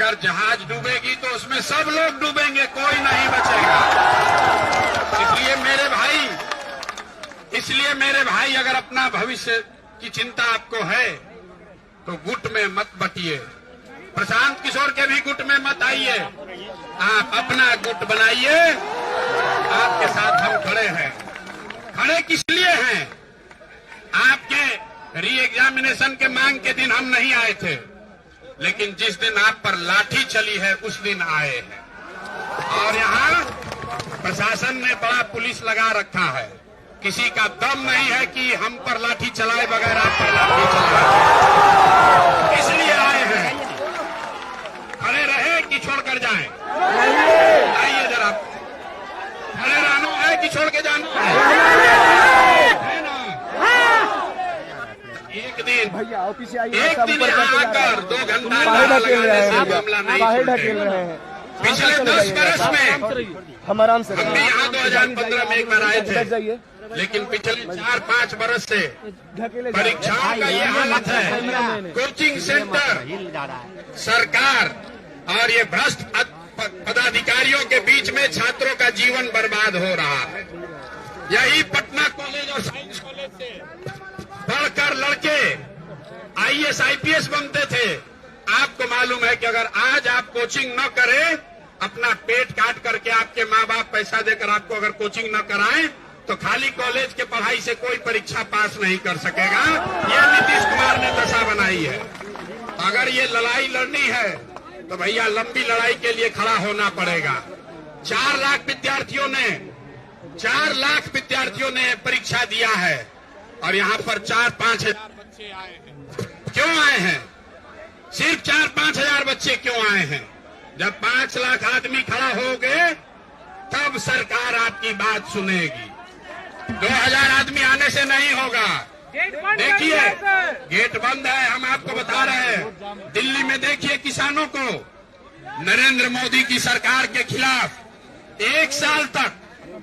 अगर जहाज डूबेगी तो उसमें सब लोग डूबेंगे, कोई नहीं बचेगा। इसलिए मेरे भाई अगर अपना भविष्य की चिंता आपको है तो गुट में मत बटिए, प्रशांत किशोर के भी गुट में मत आइए, आप अपना गुट बनाइए। आपके साथ हम खड़े हैं। खड़े किस लिए हैं? आपके री एग्जामिनेशन के मांग के दिन हम नहीं आए थे, लेकिन जिस दिन आप पर लाठी चली है उस दिन आए हैं। और यहाँ प्रशासन ने बड़ा पुलिस लगा रखा है, किसी का दम नहीं है कि हम पर लाठी चलाए बगैर आप पर लाठी चलाए, इसलिए आए हैं। खड़े रहे कि छोड़कर जाएं? आइए जरा, खड़े रहना है कि छोड़ के जाना है ना? एक दिन यहाँ आकर 2 घंटा लगाने से मामला नहीं छूटेगा। पिछले 10 वर्ष में हम आराम से हम भी यहाँ 2015 में एक बार आए थे, लेकिन पिछले 4-5 वर्ष से परीक्षाओं का ये हालत है। कोचिंग सेंटर, सरकार और ये भ्रष्ट पदाधिकारियों के बीच में छात्रों का जीवन बर्बाद हो रहा है। यही पटना कॉलेज और साइंस कॉलेज से पढ़कर लड़के IAS IPS बनते थे। आपको मालूम है कि अगर आज आप कोचिंग न करें, अपना पेट काट करके आपके माँ बाप पैसा देकर आपको अगर कोचिंग न कराएं, तो खाली कॉलेज के पढ़ाई से कोई परीक्षा पास नहीं कर सकेगा। ये नीतीश कुमार ने दशा बनाई है। अगर ये लड़ाई लड़नी है तो भैया लंबी लड़ाई के लिए खड़ा होना पड़ेगा। 4 लाख विद्यार्थियों ने परीक्षा दिया है और यहाँ पर 4-5 हजार बच्चे आए हैं। क्यों आए हैं? सिर्फ 4-5 हजार बच्चे क्यों आए हैं? जब 5 लाख आदमी खड़ा हो गए तब सरकार आपकी बात सुनेगी। 2000 आदमी आने से नहीं होगा। देखिए गेट बंद है, हम आपको बता रहे हैं। दिल्ली में देखिए किसानों को, नरेंद्र मोदी की सरकार के खिलाफ 1 साल तक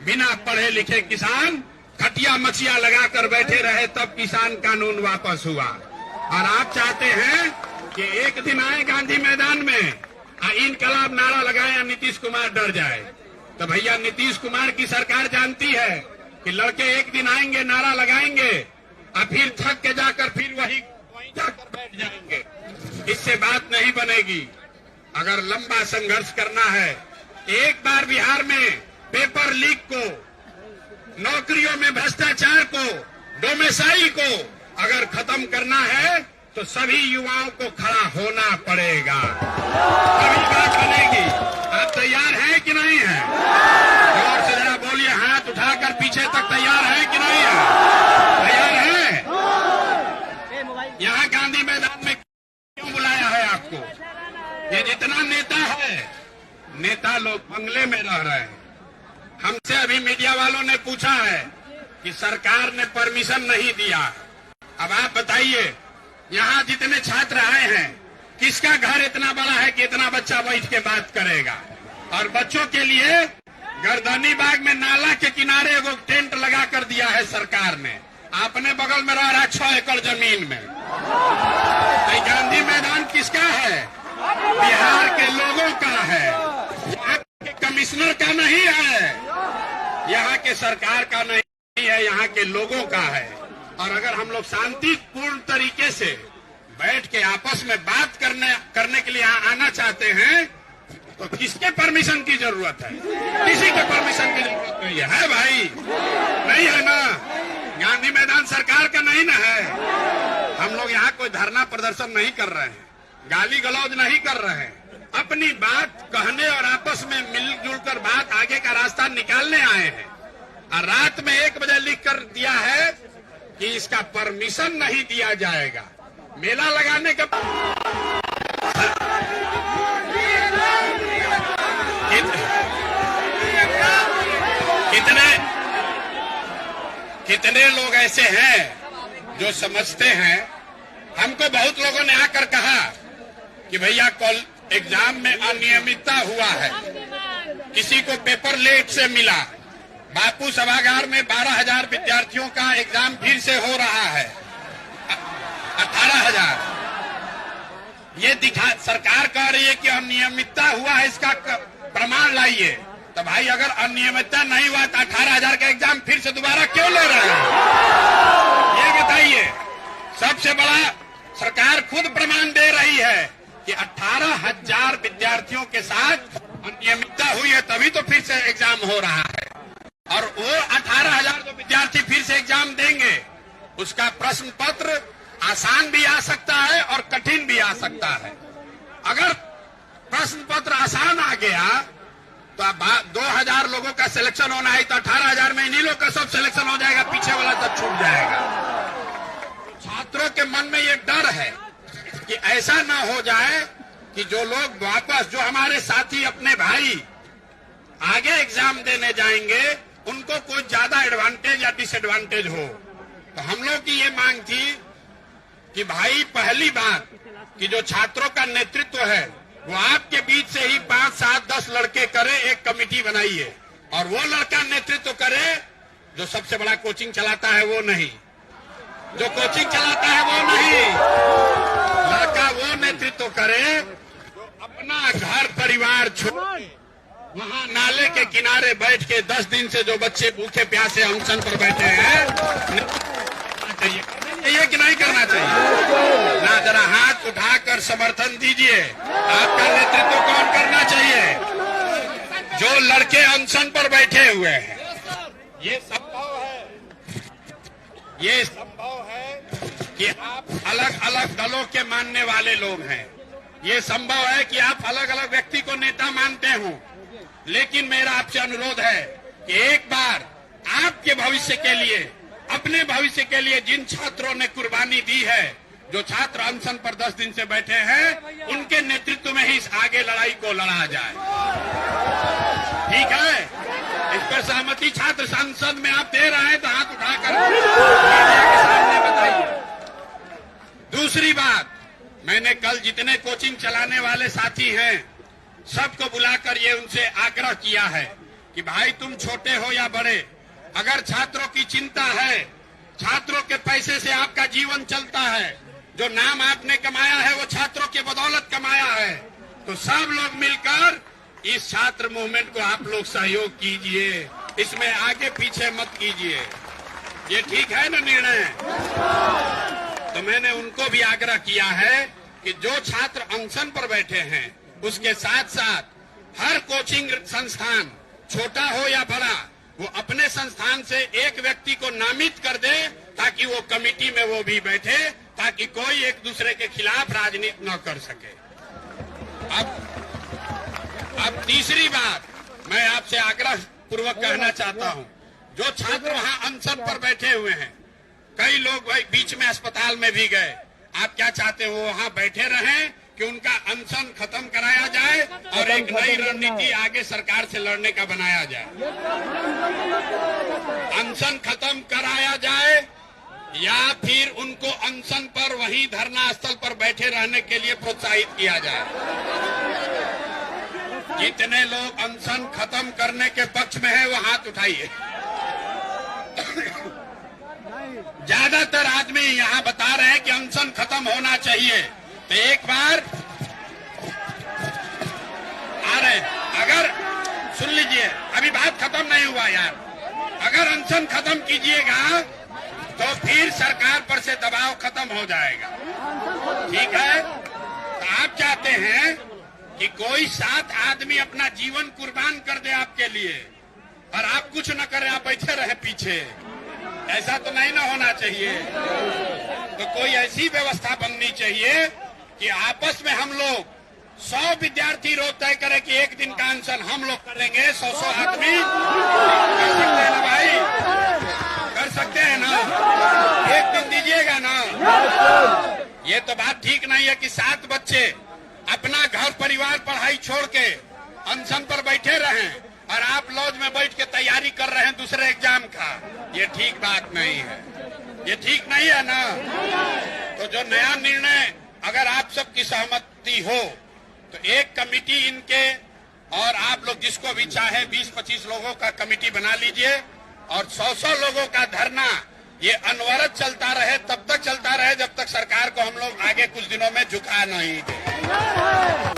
बिना पढ़े लिखे किसान खटिया मचिया लगाकर बैठे रहे, तब किसान कानून वापस हुआ। और आप चाहते हैं कि एक दिन आए गांधी मैदान में इनकलाब नारा लगाए या नीतीश कुमार डर जाए? तो भैया नीतीश कुमार की सरकार जानती है कि लड़के एक दिन आएंगे, नारा लगाएंगे और फिर थक के जाकर फिर वहीं जाकर बैठ जाएंगे। इससे बात नहीं बनेगी। अगर लंबा संघर्ष करना है, एक बार बिहार में पेपर लीक को, नौकरियों में भ्रष्टाचार को, डोमेसाइल को अगर खत्म करना है तो सभी युवाओं को खड़ा होना पड़ेगा, तभी बात बनेगी। आप तैयार हैं कि नहीं है? जोर से जरा बोलिए, हाथ उठाकर पीछे तक तैयार है कि नहीं है? तैयार है? यहाँ गांधी मैदान में क्यों बुलाया है आपको? ये जितना नेता है, नेता लोग बंगले में रह रहे हैं। हमसे अभी मीडिया वालों ने पूछा है कि सरकार ने परमिशन नहीं दिया। अब आप बताइए, यहाँ जितने छात्र आए हैं, किसका घर इतना बड़ा है कि इतना बच्चा बैठ के बात करेगा? और बच्चों के लिए गर्दनी बाग में नाला के किनारे एगो टेंट लगा कर दिया है सरकार ने। अपने बगल में रह रहा 6 एकड़ जमीन में। तो गांधी मैदान किसका है? बिहार के लोगों का है, यहाँ के कमिश्नर का नहीं है, यहाँ के सरकार का नहीं है, यहाँ के लोगों का है। और अगर हम लोग शांतिपूर्ण तरीके से बैठ के आपस में बात करने के लिए आना चाहते हैं तो किसके परमिशन की जरूरत है? किसी के परमिशन की जरूरत नहीं है भाई, नहीं है ना? गांधी मैदान सरकार का नहीं ना है। हम लोग यहाँ कोई धरना प्रदर्शन नहीं कर रहे हैं, गाली गलौज नहीं कर रहे हैं, अपनी बात कहने और आपस में मिलजुल कर बात आगे का रास्ता निकालने आए हैं। और रात में 1 बजे लिख कर दिया है कि इसका परमिशन नहीं दिया जाएगा। मेला लगाने का कितने लोग ऐसे हैं जो समझते हैं। हमको बहुत लोगों ने आकर कहा कि भैया कल एग्जाम में अनियमितता हुआ है, किसी को पेपर लेट से मिला। बापू सभागार में 12,000 विद्यार्थियों का एग्जाम फिर से हो रहा है। 18,000 ये सरकार कह रही है कि अनियमितता हुआ है, इसका प्रमाण लाइए। तो भाई अगर अनियमितता नहीं हुआ तो 18,000 का एग्जाम फिर से दोबारा क्यों ले रहे हैं, ये बताइए। सबसे बड़ा सरकार खुद प्रमाण दे रही है कि 18,000 विद्यार्थियों के साथ अनियमितता हुई है, तभी तो फिर से एग्जाम हो रहा है। और वो 18,000 जो विद्यार्थी फिर से एग्जाम देंगे, उसका प्रश्न पत्र आसान भी आ सकता है और कठिन भी आ सकता है। अगर प्रश्न पत्र आसान आ गया तो 2,000 लोगों का सिलेक्शन होना है, तो 18,000 में इन्हीं लोग का सब सिलेक्शन हो जाएगा, पीछे वाला सब छूट जाएगा। छात्रों के मन में ये डर है कि ऐसा ना हो जाए कि जो लोग वापस, जो हमारे साथी अपने भाई आगे एग्जाम देने जाएंगे, उनको कोई ज्यादा एडवांटेज या डिसएडवांटेज हो। तो हम लोग की ये मांग थी कि भाई पहली बात कि जो छात्रों का नेतृत्व है वो आपके बीच से ही 5, 7, 10 लड़के करे, एक कमेटी बनाइए और वो लड़का नेतृत्व करे। जो सबसे बड़ा कोचिंग चलाता है वो नहीं, जो कोचिंग चलाता है वो नहीं, लड़का वो नेतृत्व करे जो अपना घर परिवार छोड़ वहां नाले के किनारे बैठ के 10 दिन से जो बच्चे भूखे प्यासे अनशन पर बैठे हैं, चाहिए कि नहीं करना चाहिए ना। जरा हाथ उठाकर समर्थन दीजिए, आपका नेतृत्व कौन करना चाहिए? जो लड़के अनशन पर बैठे हुए हैं। ये संभव है कि आप अलग अलग दलों के मानने वाले लोग हैं, ये संभव है कि आप अलग अलग व्यक्ति को नेता मानते हो, लेकिन मेरा आपसे अनुरोध है कि एक बार आपके भविष्य के लिए, अपने भविष्य के लिए जिन छात्रों ने कुर्बानी दी है, जो छात्र अनशन पर 10 दिन से बैठे हैं, उनके नेतृत्व में ही इस आगे लड़ाई को लड़ा जाए। ठीक है, इस पर सहमति छात्र संसद में आप दे रहे हैं तो हाथ उठाकर मीडिया के सामने बताइए। दूसरी बात, मैंने कल जितने कोचिंग चलाने वाले साथी हैं सबको बुलाकर ये उनसे आग्रह किया है कि भाई तुम छोटे हो या बड़े, अगर छात्रों की चिंता है, छात्रों के पैसे से आपका जीवन चलता है, जो नाम आपने कमाया है वो छात्रों की बदौलत कमाया है, तो सब लोग मिलकर इस छात्र मूवमेंट को आप लोग सहयोग कीजिए, इसमें आगे पीछे मत कीजिए। ये ठीक है ना निर्णय? तो मैंने उनको भी आग्रह किया है कि जो छात्र अनशन पर बैठे हैं उसके साथ साथ हर कोचिंग संस्थान, छोटा हो या बड़ा, वो अपने संस्थान से एक व्यक्ति को नामित कर दे ताकि वो कमेटी में वो भी बैठे, ताकि कोई एक दूसरे के खिलाफ राजनीति न कर सके। अब तीसरी बात मैं आपसे आग्रह पूर्वक कहना चाहता हूं, जो छात्र वहां अनशन पर बैठे हुए हैं, कई लोग बीच में अस्पताल में भी गए, आप क्या चाहते हो वहां बैठे रहें कि उनका अनशन खत्म कराया जाए और एक नई रणनीति आगे सरकार से लड़ने का बनाया जाए? अनशन खत्म कराया जाए या फिर उनको अनशन पर वहीं धरना स्थल पर बैठे रहने के लिए प्रोत्साहित किया जाए? जितने लोग अनशन खत्म करने के पक्ष में है वो हाथ उठाइए। ज्यादातर आदमी यहाँ बता रहे हैं कि अनशन खत्म होना चाहिए। तो एक बार आ रहे, अगर सुन लीजिए, अभी बात खत्म नहीं हुआ यार, अगर अनशन खत्म कीजिएगा तो फिर सरकार पर से दबाव खत्म हो जाएगा। ठीक है, तो आप चाहते हैं कि कोई 7 आदमी अपना जीवन कुर्बान कर दे आपके लिए और आप कुछ न करें, आप बैठे रहे पीछे, ऐसा तो नहीं ना होना चाहिए। तो कोई ऐसी व्यवस्था बननी चाहिए कि आपस में हम लोग 100 विद्यार्थी रोज तय करें कि एक दिन का अनशन हम लोग करेंगे, 100 आदमी कर सकते हैं ना भाई, कर सकते हैं ना? एक दिन दीजिएगा ना? ये तो बात ठीक नहीं है कि 7 बच्चे अपना घर परिवार पढ़ाई छोड़ के अनशन पर बैठे रहें और आप लॉज में बैठ के तैयारी कर रहे हैं दूसरे एग्जाम का। ये ठीक बात नहीं है, ये ठीक नहीं है ना? तो जो नया निर्णय, अगर आप सबकी सहमति हो तो एक कमेटी इनके और आप लोग जिसको भी चाहे 20-25 लोगों का कमेटी बना लीजिए और 100 लोगों का धरना ये अनवरत चलता रहे, तब तक चलता रहे जब तक सरकार को हम लोग आगे कुछ दिनों में झुका नहीं दें। है।